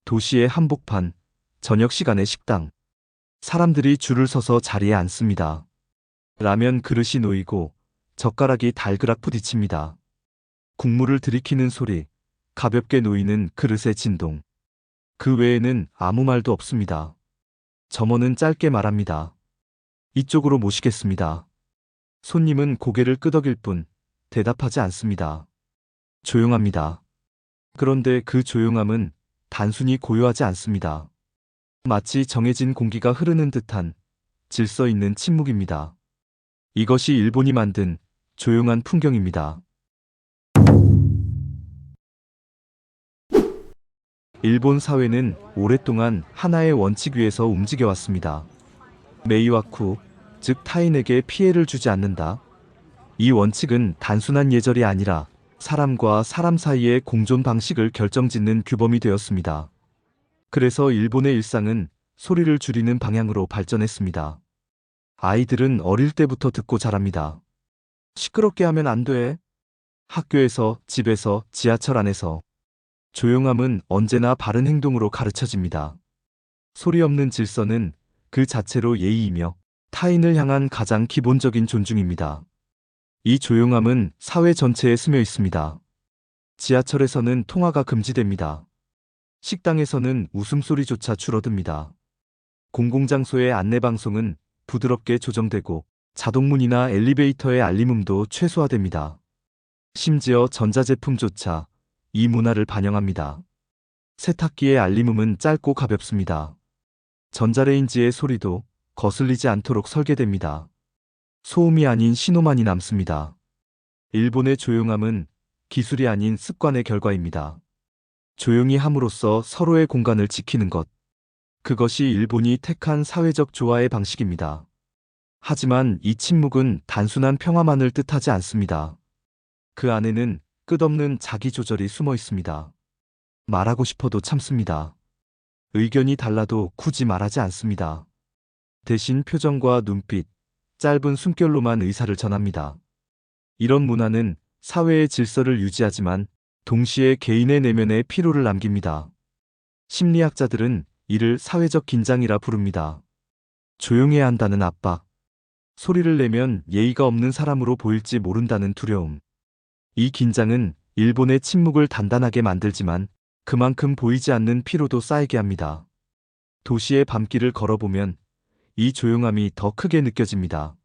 도시의 한복판, 저녁 시간의 식당. 사람들이 줄을 서서 자리에 앉습니다. 라면 그릇이 놓이고 젓가락이 달그락 부딪힙니다. 국물을 들이키는 소리, 가볍게 놓이는 그릇의 진동. 그 외에는 아무 말도 없습니다. 점원은 짧게 말합니다. 이쪽으로 모시겠습니다. 손님은 고개를 끄덕일 뿐 대답하지 않습니다. 조용합니다. 그런데 그 조용함은 단순히 고요하지 않습니다. 마치 정해진 공기가 흐르는 듯한 질서 있는 침묵입니다. 이것이 일본이 만든 조용한 풍경입니다. 일본 사회는 오랫동안 하나의 원칙 위에서 움직여왔습니다. 메이와쿠, 즉 타인에게 피해를 주지 않는다. 이 원칙은 단순한 예절이 아니라 사람과 사람 사이의 공존 방식을 결정짓는 규범이 되었습니다. 그래서 일본의 일상은 소리를 줄이는 방향으로 발전했습니다. 아이들은 어릴 때부터 듣고 자랍니다. 시끄럽게 하면 안 돼. 학교에서, 집에서, 지하철 안에서. 조용함은 언제나 바른 행동으로 가르쳐집니다. 소리 없는 질서는 그 자체로 예의이며 타인을 향한 가장 기본적인 존중입니다. 이 조용함은 사회 전체에 스며 있습니다. 지하철에서는 통화가 금지됩니다. 식당에서는 웃음소리조차 줄어듭니다. 공공장소의 안내방송은 부드럽게 조정되고 자동문이나 엘리베이터의 알림음도 최소화됩니다. 심지어 전자제품조차 이 문화를 반영합니다. 세탁기의 알림음은 짧고 가볍습니다. 전자레인지의 소리도 거슬리지 않도록 설계됩니다. 소음이 아닌 신호만이 남습니다. 일본의 조용함은 기술이 아닌 습관의 결과입니다. 조용히 함으로써 서로의 공간을 지키는 것. 그것이 일본이 택한 사회적 조화의 방식입니다. 하지만 이 침묵은 단순한 평화만을 뜻하지 않습니다. 그 안에는 끝없는 자기 조절이 숨어 있습니다. 말하고 싶어도 참습니다. 의견이 달라도 굳이 말하지 않습니다. 대신 표정과 눈빛, 짧은 숨결로만 의사를 전합니다. 이런 문화는 사회의 질서를 유지하지만 동시에 개인의 내면에 피로를 남깁니다. 심리학자들은 이를 사회적 긴장이라 부릅니다. 조용해야 한다는 압박, 소리를 내면 예의가 없는 사람으로 보일지 모른다는 두려움. 이 긴장은 일본의 침묵을 단단하게 만들지만 그만큼 보이지 않는 피로도 쌓이게 합니다. 도시의 밤길을 걸어보면 이 조용함이 더 크게 느껴집니다.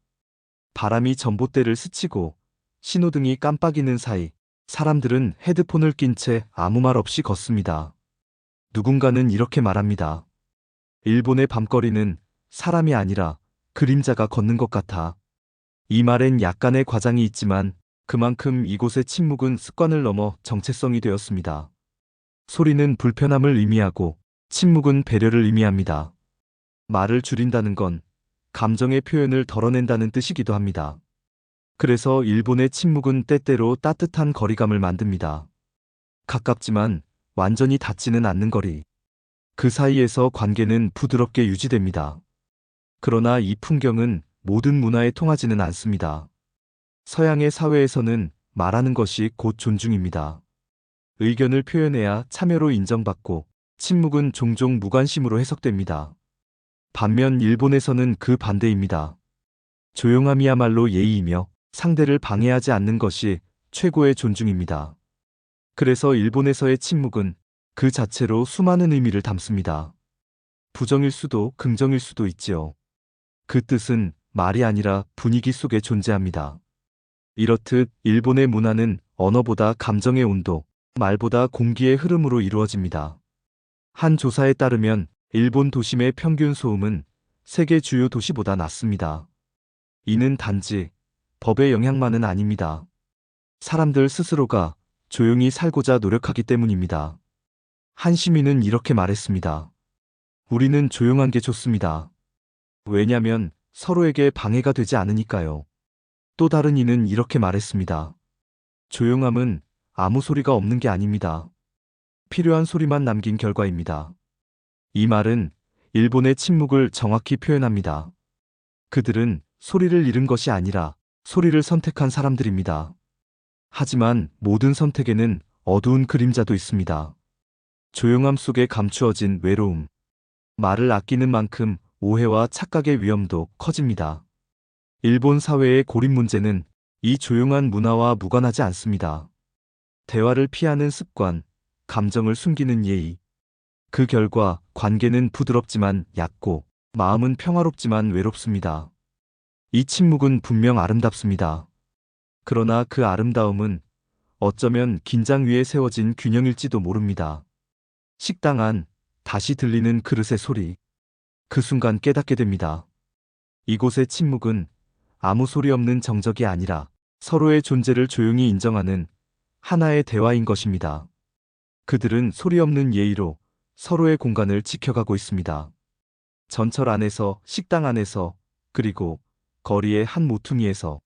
바람이 전봇대를 스치고 신호등이 깜빡이는 사이 사람들은 헤드폰을 낀 채 아무 말 없이 걷습니다. 누군가는 이렇게 말합니다. 일본의 밤거리는 사람이 아니라 그림자가 걷는 것 같아. 이 말엔 약간의 과장이 있지만 그만큼 이곳의 침묵은 습관을 넘어 정체성이 되었습니다. 소리는 불편함을 의미하고 침묵은 배려를 의미합니다. 말을 줄인다는 건 감정의 표현을 덜어낸다는 뜻이기도 합니다. 그래서 일본의 침묵은 때때로 따뜻한 거리감을 만듭니다. 가깝지만 완전히 닿지는 않는 거리. 그 사이에서 관계는 부드럽게 유지됩니다. 그러나 이 풍경은 모든 문화에 통하지는 않습니다. 서양의 사회에서는 말하는 것이 곧 존중입니다. 의견을 표현해야 참여로 인정받고 침묵은 종종 무관심으로 해석됩니다. 반면 일본에서는 그 반대입니다. 조용함이야말로 예의이며 상대를 방해하지 않는 것이 최고의 존중입니다. 그래서 일본에서의 침묵은 그 자체로 수많은 의미를 담습니다. 부정일 수도 긍정일 수도 있지요. 그 뜻은 말이 아니라 분위기 속에 존재합니다. 이렇듯 일본의 문화는 언어보다 감정의 온도, 말보다 공기의 흐름으로 이루어집니다. 한 조사에 따르면 일본 도심의 평균 소음은 세계 주요 도시보다 낮습니다. 이는 단지 법의 영향만은 아닙니다. 사람들 스스로가 조용히 살고자 노력하기 때문입니다. 한 시민은 이렇게 말했습니다. 우리는 조용한 게 좋습니다. 왜냐면 서로에게 방해가 되지 않으니까요. 또 다른 이는 이렇게 말했습니다. 조용함은 아무 소리가 없는 게 아닙니다. 필요한 소리만 남긴 결과입니다. 이 말은 일본의 침묵을 정확히 표현합니다. 그들은 소리를 잃은 것이 아니라 소리를 선택한 사람들입니다. 하지만 모든 선택에는 어두운 그림자도 있습니다. 조용함 속에 감추어진 외로움. 말을 아끼는 만큼 오해와 착각의 위험도 커집니다. 일본 사회의 고립 문제는 이 조용한 문화와 무관하지 않습니다. 대화를 피하는 습관, 감정을 숨기는 예의. 그 결과 관계는 부드럽지만 얕고 마음은 평화롭지만 외롭습니다. 이 침묵은 분명 아름답습니다. 그러나 그 아름다움은 어쩌면 긴장 위에 세워진 균형일지도 모릅니다. 식당 안, 다시 들리는 그릇의 소리. 그 순간 깨닫게 됩니다. 이곳의 침묵은 아무 소리 없는 정적이 아니라 서로의 존재를 조용히 인정하는 하나의 대화인 것입니다. 그들은 소리 없는 예의로 서로의 공간을 지켜가고 있습니다. 전철 안에서, 식당 안에서, 그리고 거리의 한 모퉁이에서